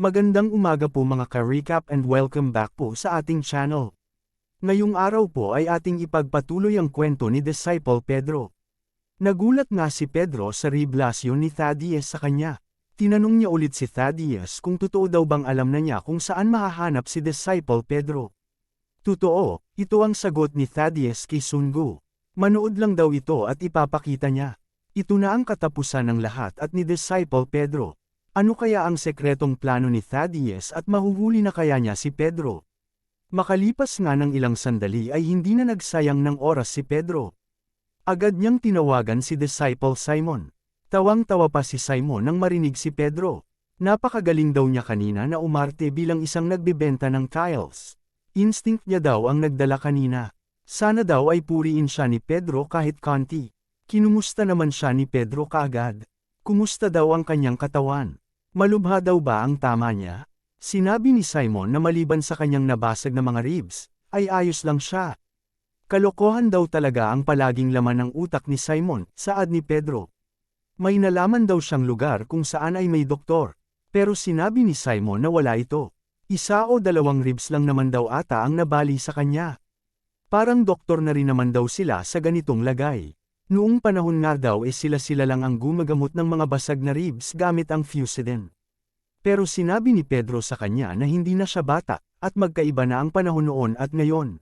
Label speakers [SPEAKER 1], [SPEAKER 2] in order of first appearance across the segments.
[SPEAKER 1] Magandang umaga po mga ka-recap and welcome back po sa ating channel. Ngayong araw po ay ating ipagpatuloy ang kwento ni Disciple Pedro. Nagulat nga si Pedro sa revelasyon ni Thaddeus sa kanya. Tinanong niya ulit si Thaddeus kung totoo daw bang alam na niya kung saan mahahanap si Disciple Pedro. Totoo, ito ang sagot ni Thaddeus kay Sungu. Manood lang daw ito at ipapakita niya. Ito na ang katapusan ng lahat at ni Disciple Pedro. Ano kaya ang sekretong plano ni Thaddeus at mahuhuli na kaya niya si Pedro? Makalipas nga ng ilang sandali ay hindi na nagsayang ng oras si Pedro. Agad niyang tinawagan si Disciple Simon. Tawang-tawa pa si Simon nang marinig si Pedro. Napakagaling daw niya kanina na umarte bilang isang nagbebenta ng tiles. Instinct niya daw ang nagdala kanina. Sana daw ay puriin siya ni Pedro kahit konti. Kinumusta naman siya ni Pedro kaagad. Kumusta daw ang kanyang katawan? Malubha daw ba ang tama niya? Sinabi ni Simon na maliban sa kanyang nabasag na mga ribs, ay ayos lang siya. Kalokohan daw talaga ang palaging laman ng utak ni Simon, saad ni Pedro. May nalaman daw siyang lugar kung saan ay may doktor, pero sinabi ni Simon na wala ito. Isa o dalawang ribs lang naman daw ata ang nabali sa kanya. Parang doktor na rin naman daw sila sa ganitong lagay. Noong panahon nga daw sila-sila lang ang gumagamot ng mga basag na ribs gamit ang Fusidin. Pero sinabi ni Pedro sa kanya na hindi na siya bata, at magkaiba na ang panahon noon at ngayon.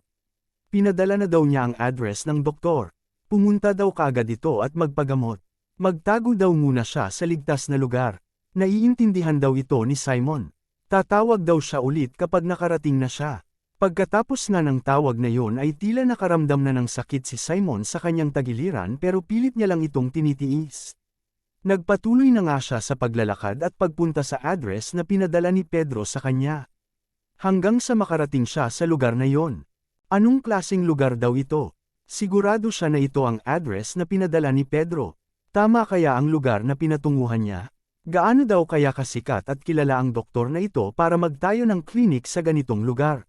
[SPEAKER 1] Pinadala na daw niya ang address ng doktor. Pumunta daw kaagad ito at magpagamot. Magtago daw muna siya sa ligtas na lugar. Naiintindihan daw ito ni Simon. Tatawag daw siya ulit kapag nakarating na siya. Pagkatapos nga ng tawag na yon ay tila nakaramdam na ng sakit si Simon sa kanyang tagiliran pero pilit niya lang itong tinitiis. Nagpatuloy na nga siya sa paglalakad at pagpunta sa address na pinadala ni Pedro sa kanya. Hanggang sa makarating siya sa lugar na yon. Anong klaseng lugar daw ito? Sigurado siya na ito ang address na pinadala ni Pedro. Tama kaya ang lugar na pinatunguhan niya? Gaano daw kaya kasikat at kilala ang doktor na ito para magtayo ng klinik sa ganitong lugar?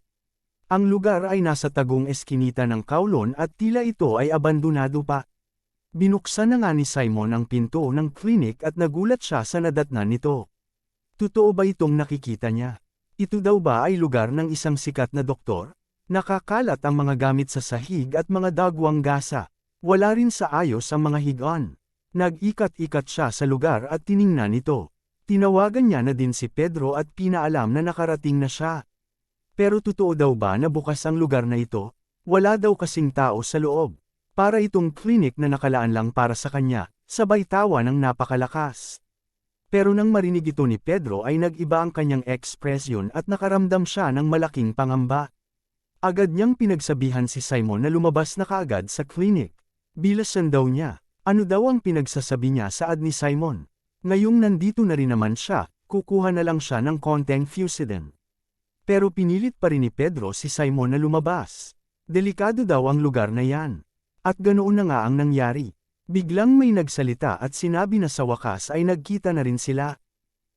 [SPEAKER 1] Ang lugar ay nasa tagong eskinita ng Kowloon at tila ito ay abandonado pa. Binuksan na nga ni Simon ang pinto ng klinik at nagulat siya sa nadatnan nito. Totoo ba itong nakikita niya? Ito daw ba ay lugar ng isang sikat na doktor? Nakakalat ang mga gamit sa sahig at mga dagwang gasa. Wala rin sa ayos ang mga higaan. Nag-ikat-ikat siya sa lugar at tiningnan ito. Tinawagan niya na din si Pedro at pinaalam na nakarating na siya. Pero totoo daw ba na bukas ang lugar na ito? Wala daw kasing tao sa loob. Para itong klinik na nakalaan lang para sa kanya, sabay tawa ng napakalakas. Pero nang marinig ito ni Pedro ay nag-iba ang kanyang ekspresyon at nakaramdam siya ng malaking pangamba. Agad niyang pinagsabihan si Simon na lumabas na kaagad sa klinik. Bilasan daw niya. Ano daw ang pinagsasabi niya saad ni Simon? Ngayong nandito na rin naman siya, kukuha na lang siya ng konteng Fusidin. Pero pinilit pa rin ni Pedro si Simon na lumabas. Delikado daw ang lugar na yan. At ganoon na nga ang nangyari. Biglang may nagsalita at sinabi na sa wakas ay nagkita na rin sila.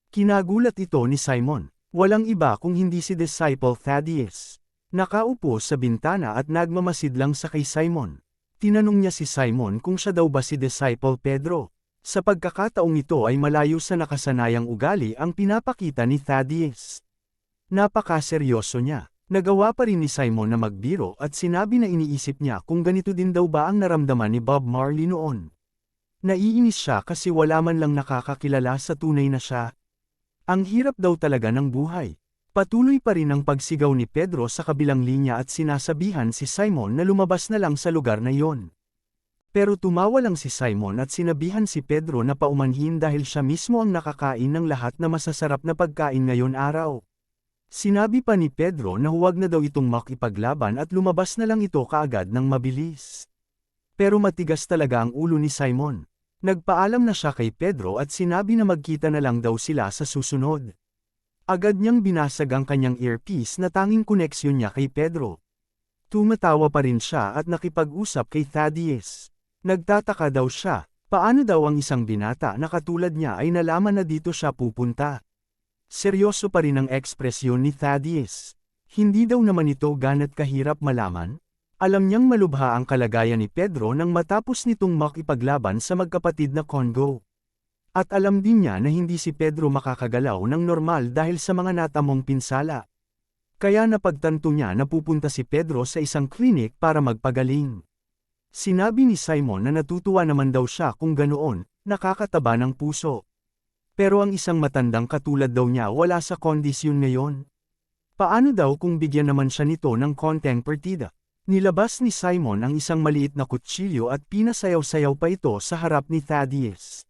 [SPEAKER 1] Kinagulat ito ni Simon. Walang iba kung hindi si Disciple Thaddeus. Nakaupo sa bintana at nagmamasid lang sa kay Simon. Tinanong niya si Simon kung siya daw ba si Disciple Pedro. Sa pagkakataong ito ay malayo sa nakasanayang ugali ang pinapakita ni Thaddeus. Napakaseryoso niya. Nagawa pa rin ni Simon na magbiro at sinabi na iniisip niya kung ganito din daw ba ang naramdaman ni Bob Marley noon. Naiinis siya kasi wala man lang nakakakilala sa tunay na siya. Ang hirap daw talaga ng buhay. Patuloy pa rin ang pagsigaw ni Pedro sa kabilang linya at sinasabihan si Simon na lumabas na lang sa lugar na yon. Pero tumawa lang si Simon at sinabihan si Pedro na paumanhin dahil siya mismo ang nakakain ng lahat na masasarap na pagkain ngayon araw. Sinabi pa ni Pedro na huwag na daw itong makipaglaban at lumabas na lang ito kaagad ng mabilis. Pero matigas talaga ang ulo ni Simon. Nagpaalam na siya kay Pedro at sinabi na magkita na lang daw sila sa susunod. Agad niyang binasag ang kanyang earpiece na tanging koneksyon niya kay Pedro. Tumatawa pa rin siya at nakipag-usap kay Thaddeus. Nagtataka daw siya, paano daw ang isang binata na katulad niya ay nalaman na dito siya pupunta. Seryoso pa rin ang ekspresyon ni Thaddeus. Hindi daw naman ito ganat kahirap malaman. Alam niyang malubha ang kalagayan ni Pedro nang matapos nitong makipaglaban sa magkapatid na Congo. At alam din niya na hindi si Pedro makakagalaw ng normal dahil sa mga natamong pinsala. Kaya napagtanto niya na pupunta si Pedro sa isang klinik para magpagaling. Sinabi ni Simon na natutuwa naman daw siya kung ganoon, nakakataba ng puso. Pero ang isang matandang katulad daw niya wala sa kondisyon ngayon. Paano daw kung bigyan naman siya nito ng konteng partida? Nilabas ni Simon ang isang maliit na kutsilyo at pinasayaw-sayaw pa ito sa harap ni Thaddeus.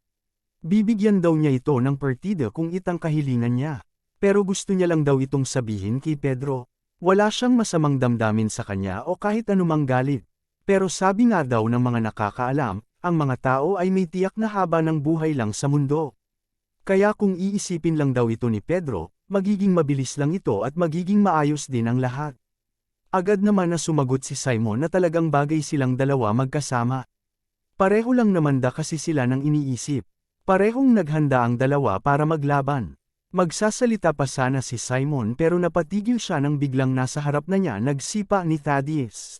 [SPEAKER 1] Bibigyan daw niya ito ng partida kung itang kahilingan niya. Pero gusto niya lang daw itong sabihin kay Pedro. Wala siyang masamang damdamin sa kanya o kahit anumang galit. Pero sabi nga daw ng mga nakakaalam, ang mga tao ay may tiyak na haba ng buhay lang sa mundo. Kaya kung iisipin lang daw ito ni Pedro, magiging mabilis lang ito at magiging maayos din ang lahat. Agad naman na sumagot si Simon na talagang bagay silang dalawa magkasama. Pareho lang naman kasi sila ng iniisip. Parehong naghanda ang dalawa para maglaban. Magsasalita pa sana si Simon pero napatigil siya nang biglang nasa harap na niya nagsipa ni Thaddeus.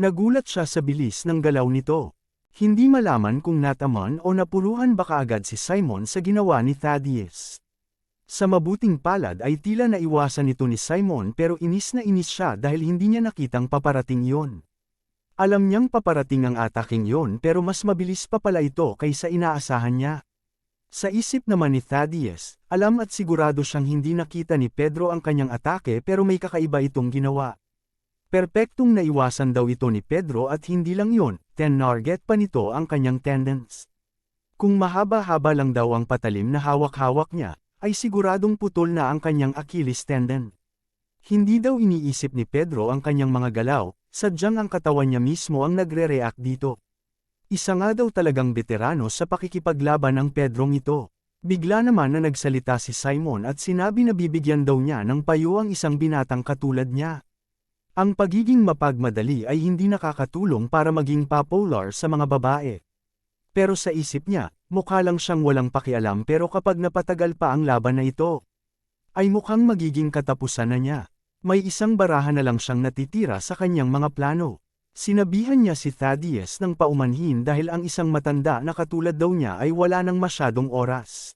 [SPEAKER 1] Nagulat siya sa bilis ng galaw nito. Hindi malaman kung nataman o napuruhan ba kaagad si Simon sa ginawa ni Thaddeus. Sa mabuting palad ay tila naiwasan ito ni Simon pero inis na inis siya dahil hindi niya nakitang paparating iyon. Alam niyang paparating ang ataking yon pero mas mabilis pa pala ito kaysa inaasahan niya. Sa isip naman ni Thaddeus, alam at sigurado siyang hindi nakita ni Pedro ang kanyang atake pero may kakaiba itong ginawa. Perpektong naiwasan daw ito ni Pedro at hindi lang yon, tinarget pa nito ang kanyang tendons. Kung mahaba-haba lang daw ang patalim na hawak-hawak niya, ay siguradong putol na ang kanyang Achilles tendon. Hindi daw iniisip ni Pedro ang kanyang mga galaw, sadyang ang katawan niya mismo ang nagre-react dito. Isa nga daw talagang veterano sa pakikipaglaban ang Pedrong ito. Bigla naman na nagsalita si Simon at sinabi na bibigyan daw niya ng payo ang isang binatang katulad niya. Ang pagiging mapagmadali ay hindi nakakatulong para maging popular sa mga babae. Pero sa isip niya, mukha lang siyang walang pakialam pero kapag napatagal pa ang laban na ito, ay mukhang magiging katapusan na niya. May isang barahan na lang siyang natitira sa kanyang mga plano. Sinabihan niya si Thaddeus ng paumanhin dahil ang isang matanda na katulad daw niya ay wala nang masyadong oras.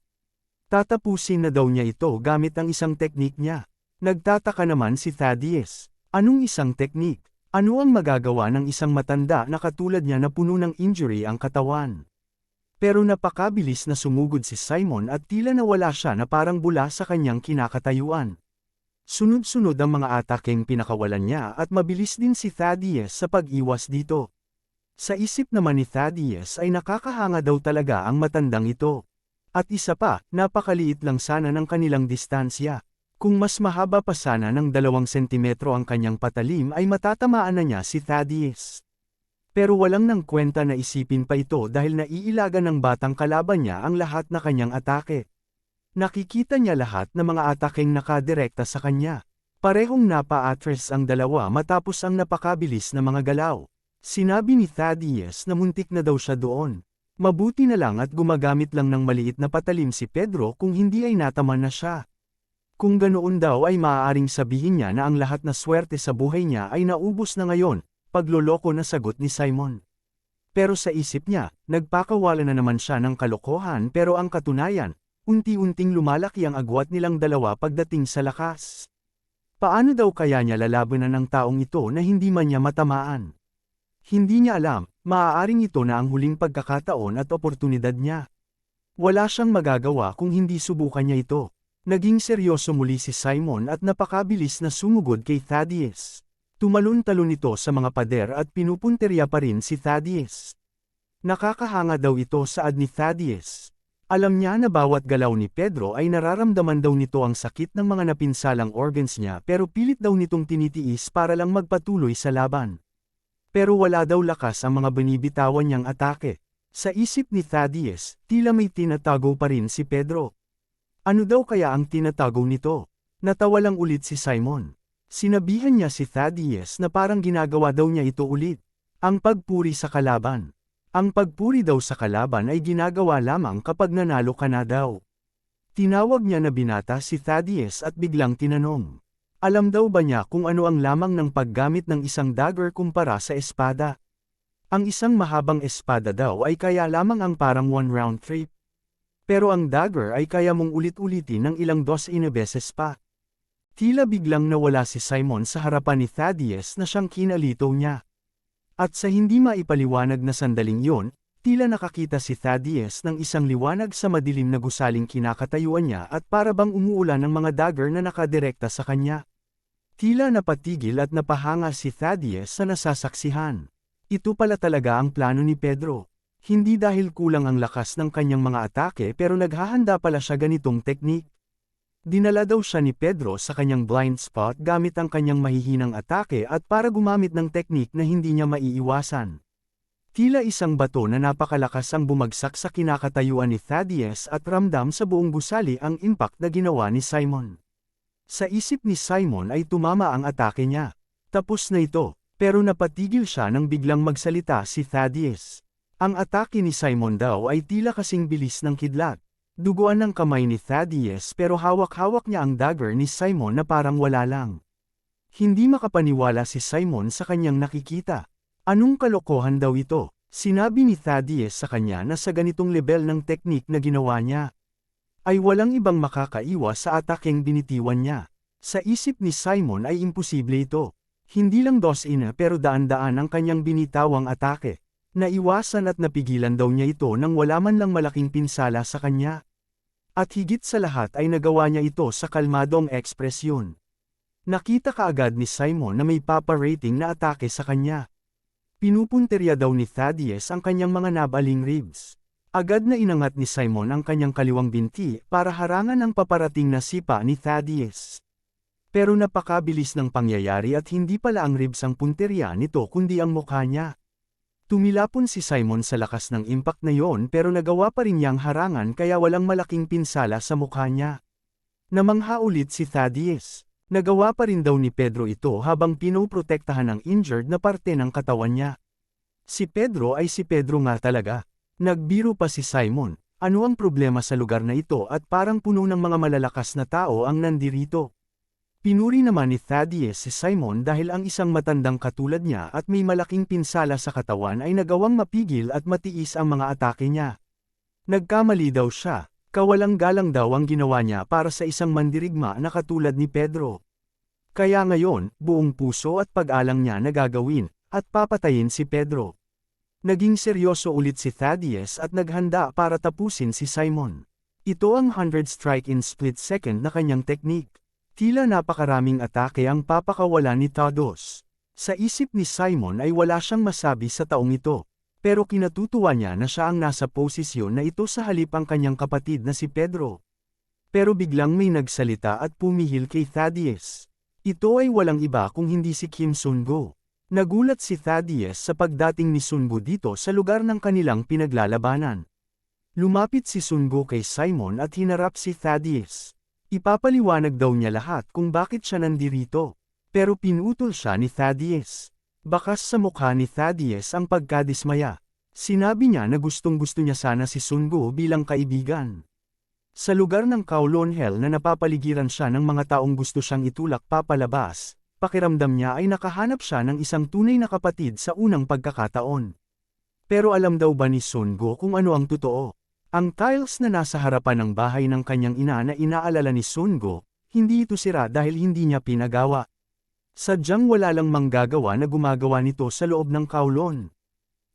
[SPEAKER 1] Tatapusin na daw niya ito gamit ang isang teknik niya. Nagtataka naman si Thaddeus. Anong isang teknik? Ano ang magagawa ng isang matanda na katulad niya na puno ng injury ang katawan? Pero napakabilis na sumugod si Simon at tila nawala siya na parang bula sa kanyang kinakatayuan. Sunod-sunod ang mga atakeng pinakawalan niya at mabilis din si Thaddeus sa pag-iwas dito. Sa isip naman ni Thaddeus ay nakakahanga daw talaga ang matandang ito. At isa pa, napakaliit lang sana ng kanilang distansya. Kung mas mahaba pa sana ng 2 sentimetro ang kanyang patalim ay matatamaan na niya si Thaddeus. Pero walang nang kwenta na isipin pa ito dahil naiilaga ng batang kalaban niya ang lahat na kanyang atake. Nakikita niya lahat ng mga atakeng nakadirekta sa kanya. Parehong napa-atras ang dalawa matapos ang napakabilis na mga galaw. Sinabi ni Thaddeus na muntik na daw siya doon. Mabuti na lang at gumagamit lang ng maliit na patalim si Pedro kung hindi ay nataman na siya. Kung ganoon daw ay maaaring sabihin niya na ang lahat na swerte sa buhay niya ay naubos na ngayon, pagloloko na sagot ni Simon. Pero sa isip niya, nagpakawala na naman siya ng kalokohan pero ang katunayan, unti-unting lumalaki ang agwat nilang dalawa pagdating sa lakas. Paano daw kaya niya lalabanan ng taong ito na hindi man niya matamaan? Hindi niya alam, maaaring ito na ang huling pagkakataon at oportunidad niya. Wala siyang magagawa kung hindi subukan niya ito. Naging seryoso muli si Simon at napakabilis na sumugod kay Thaddeus. Tumalon-talon ito sa mga pader at pinupunterya pa rin si Thaddeus. Nakakahanga daw ito sa ad ni Thaddeus. Alam niya na bawat galaw ni Pedro ay nararamdaman daw nito ang sakit ng mga napinsalang organs niya pero pilit daw nitong tinitiis para lang magpatuloy sa laban. Pero wala daw lakas ang mga binibitawan niyang atake. Sa isip ni Thaddeus, tila may tinatago pa rin si Pedro. Ano daw kaya ang tinatago nito? Natawa lang ulit si Simon. Sinabihan niya si Thaddeus na parang ginagawa daw niya ito ulit. Ang pagpuri sa kalaban. Ang pagpuri daw sa kalaban ay ginagawa lamang kapag nanalo ka na daw. Tinawag niya na binata si Thaddeus at biglang tinanong. Alam daw ba niya kung ano ang lamang ng paggamit ng isang dagger kumpara sa espada? Ang isang mahabang espada daw ay kaya lamang ang parang 1 round trip. Pero ang dagger ay kaya mong ulit-ulitin ng ilang dosina beses pa. Tila biglang nawala si Simon sa harapan ni Thaddeus na siyang kinalitaw niya. At sa hindi maipaliwanag na sandaling yon, tila nakakita si Thaddeus ng isang liwanag sa madilim na gusaling kinakatayuan niya at para bang umuulan ng mga dagger na nakadirekta sa kanya. Tila napatigil at napahanga si Thaddeus sa nasasaksihan. Ito pala talaga ang plano ni Pedro. Hindi dahil kulang ang lakas ng kanyang mga atake pero naghahanda pala siya ganitong teknik. Dinala daw siya ni Pedro sa kanyang blind spot gamit ang kanyang mahihinang atake at para gumamit ng teknik na hindi niya maiiwasan. Tila isang bato na napakalakas ang bumagsak sa kinakatayuan ni Thaddeus at ramdam sa buong gusali ang impact na ginawa ni Simon. Sa isip ni Simon ay tumama ang atake niya. Tapos na ito, pero napatigil siya nang biglang magsalita si Thaddeus. Ang atake ni Simon daw ay tila kasing bilis ng kidlat. Duguan ng kamay ni Thaddeus pero hawak-hawak niya ang dagger ni Simon na parang wala lang. Hindi makapaniwala si Simon sa kanyang nakikita. Anong kalokohan daw ito? Sinabi ni Thaddeus sa kanya na sa ganitong level ng teknik na ginawa niya, ay walang ibang makakaiwas sa atakeng binitiwan niya. Sa isip ni Simon ay imposible ito. Hindi lang dosina pero daan-daan ang kanyang binitawang atake. Naiwasan at napigilan daw niya ito nang wala man lang malaking pinsala sa kanya. At higit sa lahat ay nagawa niya ito sa kalmadong ekspresyon. Nakita kaagad ni Simon na may papa-rating na atake sa kanya. Pinupunterya daw ni Thaddeus ang kanyang mga nabaling ribs. Agad na inangat ni Simon ang kanyang kaliwang binti para harangan ang paparating na sipa ni Thaddeus. Pero napakabilis ng pangyayari at hindi pala ang ribs ang punterya nito kundi ang mukha niya. Tumilapon si Simon sa lakas ng impact na yon pero nagawa pa rin niyang harangan kaya walang malaking pinsala sa mukha niya. Namangha ulit si Thaddeus. Nagawa pa rin daw ni Pedro ito habang pinoprotektahan ang injured na parte ng katawan niya. Si Pedro ay si Pedro nga talaga. Nagbiro pa si Simon, ano ang problema sa lugar na ito at parang puno ng mga malalakas na tao ang nandirito. Pinuri naman ni Thaddeus si Simon dahil ang isang matandang katulad niya at may malaking pinsala sa katawan ay nagawang mapigil at matiis ang mga atake niya. Nagkamali daw siya, kawalang galang daw ang ginawa niya para sa isang mandirigma na katulad ni Pedro. Kaya ngayon, buong puso at pag-alang niya na gagawin, at papatayin si Pedro. Naging seryoso ulit si Thaddeus at naghanda para tapusin si Simon. Ito ang 100 strike in split second na kanyang teknik. Tila napakaraming atake ang papakawala ni Thaddeus. Sa isip ni Simon ay wala siyang masabi sa taong ito. Pero kinatutuwa niya na siya ang nasa posisyon na ito sa halip ang kanyang kapatid na si Pedro. Pero biglang may nagsalita at pumihil kay Thaddeus. Ito ay walang iba kung hindi si Kim Sun-go. Nagulat si Thaddeus sa pagdating ni Sun-go dito sa lugar ng kanilang pinaglalabanan. Lumapit si Sun-go kay Simon at hinarap si Thaddeus. Ipapaliwanag daw niya lahat kung bakit siya nandirito. Pero pinutol siya ni Thaddeus. Bakas sa mukha ni Thaddeus ang pagkadismaya. Sinabi niya na gustong-gusto niya sana si Sun-go bilang kaibigan. Sa lugar ng Kowloon Hell na napapaligiran siya ng mga taong gusto siyang itulak papalabas, pakiramdam niya ay nakahanap siya ng isang tunay na kapatid sa unang pagkakataon. Pero alam daw ba ni Sun-go kung ano ang totoo? Ang tiles na nasa harapan ng bahay ng kanyang ina na inaalala ni Sun-go, hindi ito sira dahil hindi niya pinagawa. Sadyang wala lang manggagawa na gumagawa nito sa loob ng Kowloon.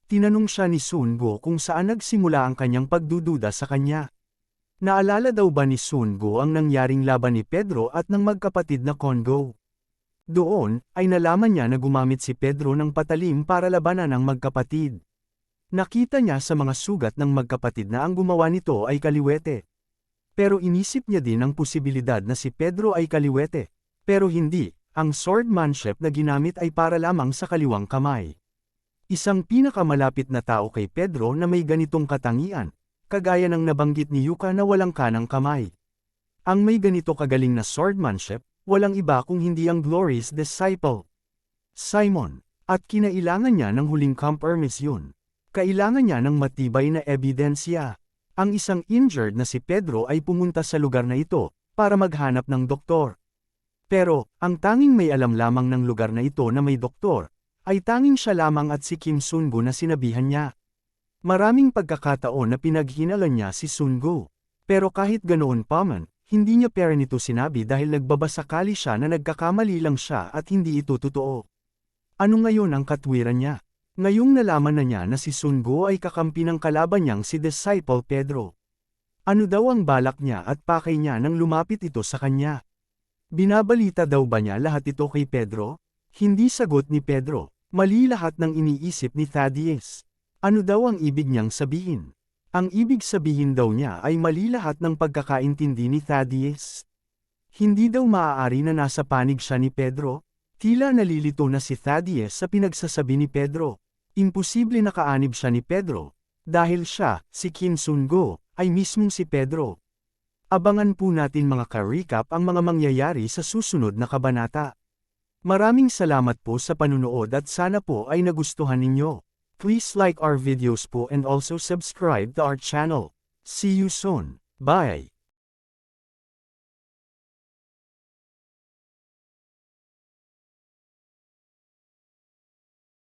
[SPEAKER 1] Tinanong siya ni Sun-go kung saan nagsimula ang kanyang pagdududa sa kanya. Naalala daw ba ni Sun-go ang nangyaring laban ni Pedro at ng magkapatid na Congo? Doon, ay nalaman niya na gumamit si Pedro ng patalim para labanan ang magkapatid. Nakita niya sa mga sugat ng magkapatid na ang gumawa nito ay kaliwete. Pero inisip niya din ang posibilidad na si Pedro ay kaliwete. Pero hindi, ang swordmanship na ginamit ay para lamang sa kaliwang kamay. Isang pinakamalapit na tao kay Pedro na may ganitong katangian, kagaya ng nabanggit ni Yuka na walang kanang kamay. Ang may ganito kagaling na swordmanship, walang iba kung hindi ang Glory's disciple, Simon. At kinailangan niya ng huling compromise. Kailangan niya ng matibay na ebidensya. Ang isang injured na si Pedro ay pumunta sa lugar na ito, para maghanap ng doktor. Pero, ang tanging may alam lamang ng lugar na ito na may doktor, ay tanging siya lamang at si Kim Sun-go na sinabihan niya. Maraming pagkakataon na pinaghinalan niya si Sun-go. Pero kahit ganoon pa man, hindi niya pera nito sinabi dahil nagbabasakali siya na nagkakamali lang siya at hindi ito totoo. Ano ngayon ang katwiran niya? Ngayong nalaman na niya na si Sun Go ay kakampi ng kalaban niyang si Disciple Pedro. Ano daw ang balak niya at pakay niya nang lumapit ito sa kanya? Binabalita daw ba niya lahat ito kay Pedro? Hindi sagot ni Pedro. Mali lahat ng iniisip ni Thaddeus. Ano daw ang ibig niyang sabihin? Ang ibig sabihin daw niya ay mali lahat ng pagkakaintindi ni Thaddeus. Hindi daw maaari na nasa panig siya ni Pedro? Tila nalilito na si Thaddeus sa pinagsasabi ni Pedro. Imposible nakaanib siya ni Pedro. Dahil siya, si Kim Sun Go, ay mismong si Pedro. Abangan po natin mga ka-recap ang mga mangyayari sa susunod na kabanata. Maraming salamat po sa panunood at sana po ay nagustuhan ninyo. Please like our videos po and also subscribe to our channel. See you soon. Bye!